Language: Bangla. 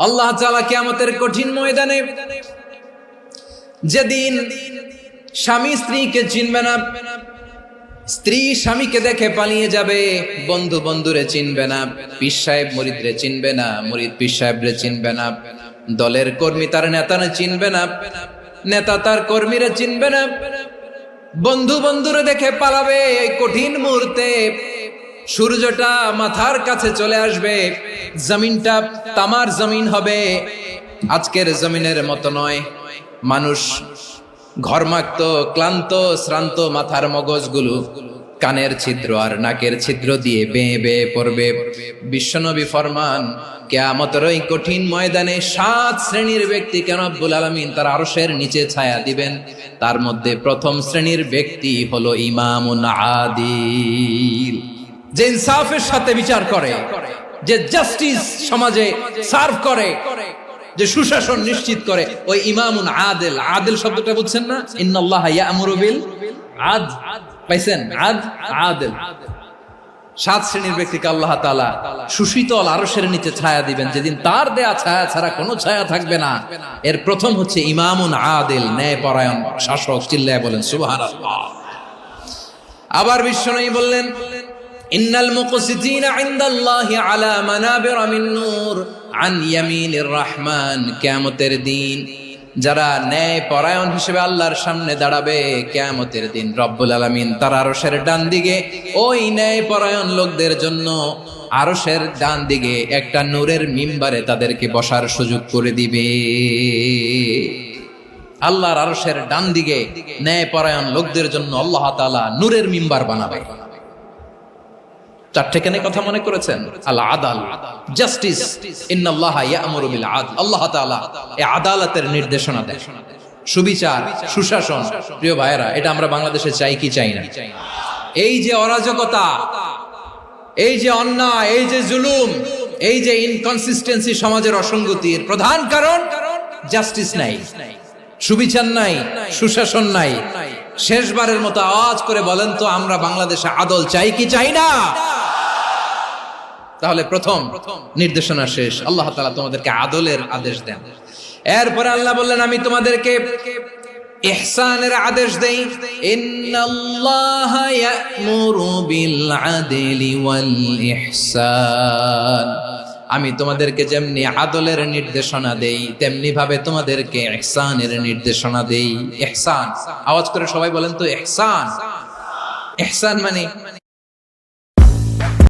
আল্লাহ তাআলা কিয়ামতের কঠিন ময়দানে যেদিন স্বামী স্ত্রীকে চিনবে না, স্ত্রী স্বামীকে দেখে পালিয়ে যাবে, বন্ধু বন্ধুরে চিনবে না, পীর সাহেব মুরিদরে চিনবে না, মুরিদ পীর সাহেবরে চিনবে না, দলের কর্মী তার নেতারে চিনবে না, নেতা তার কর্মীরে চিনবে না, বন্ধু বন্ধুরে দেখে পালাবে। এই কঠিন মুহূর্তে সূর্যটা মাথার কাছে চলে আসবে, জমিনটা তামার জমিন হবে, আজকের জমিনের মতো নয়। মানুষ ঘর্মাক্ত, ক্লান্ত, শ্রান্ত মাথার মগজগুলো কানের ছিদ্র আর নাকের ছিদ্র দিয়ে বেয়ে বেয়ে পড়বে। বিশ্বনবী ফরমান, কিয়ামতের ওই কঠিন ময়দানে 7 শ্রেণীর ব্যক্তিকে রব্বুল আলামিন তার আরশের নিচে ছায়া দিবেন। তার মধ্যে প্রথম শ্রেণীর ব্যক্তি হলো ইমামুন আদিল, যে ইনসাফের সাথে বিচার করে, যে জাস্টিস সমাজে সার্ভ করে, যে সুশাসন নিশ্চিত করে, ওই ইমামুন আদিল। আদিল শব্দটা বুঝছেন না? ইন্নাল্লাহা ইয়া'মুরু বিল আদল, পাইছেন? আদিল। 7 শ্রেণীর ব্যক্তিকে আল্লাহ তাআলা সুশীতল আরশের নিচে ছায়া দিবেন, যেদিন তার দেয়া ছায়া ছাড়া কোনো ছায়া থাকবে না। এর প্রথম হচ্ছে ইমামুন আদিল, ন্যায়পরায়ণ শাসক। চিল্লায় বলেন সুবহানাল্লাহ। আবার বিশ্বনবী বললেন, ইন্নাল মুকসিতিনা ইনদাল্লাহি আলা মানাবিরা মিন নূর আন ইয়ামিনির রহমান। কিয়ামতের দিন যারা ন্যায়পরায়ণ হিসেবে আল্লাহর সামনে দাঁড়াবে, কিয়ামতের দিন রব্বুল আলামিন তার আরশের ডান দিকে ওই ন্যায়পরায়ণ লোকদের জন্য আরশের ডান দিকে একটা নূরের মিম্বারে তাদেরকে বসার সুযোগ করে দিবে। আল্লাহর আরশের ডান দিকে ন্যায়পরায়ণ লোকদের জন্য আল্লাহ তাআলা নূরের মিম্বার বানাবে। 4টে কেন কথা মনে করেছেন? আল আদাল, জাস্টিস। ইন্নাল্লাহা ইয়া'মুরু বিল আদল। আল্লাহ তাআলা এই আদালতের নির্দেশনা দেন, সুবিচার, সুশাসন। প্রিয় ভাইয়েরা, এটা আমরা বাংলাদেশে চাই কি চাই না? এই যে অরাজকতা, এই যে অন্যায়, এই যে জুলুম, এই যে ইনকনসিস্টেন্সি সমাজের অসঙ্গতির প্রধান কারণ জাস্টিস নাই, সুবিচার নাই, সুশাসন নাই। শেষবারের মতো আওয়াজ করে বলেন তো, আমরা বাংলাদেশে আদল চাই কি চাই না? তাহলে প্রথম নির্দেশনা শেষ, আল্লাহ তাআলা তোমাদেরকে আদলের আদেশ দেন। এরপরে আল্লাহ বললেন, আমি তোমাদেরকে ইহসানের আদেশ দেই। ইন্নাল্লাহা ইয়া'মুরু বিল আদলি ওয়াল ইহসান। আমি তোমাদেরকে যেমনি আদলের নির্দেশনা দেই, তেমনি ভাবে তোমাদেরকে ইহসানের নির্দেশনা দেই। ইহসান, আওয়াজ করে সবাই বলেন তো ইহসান। ইহসান মানে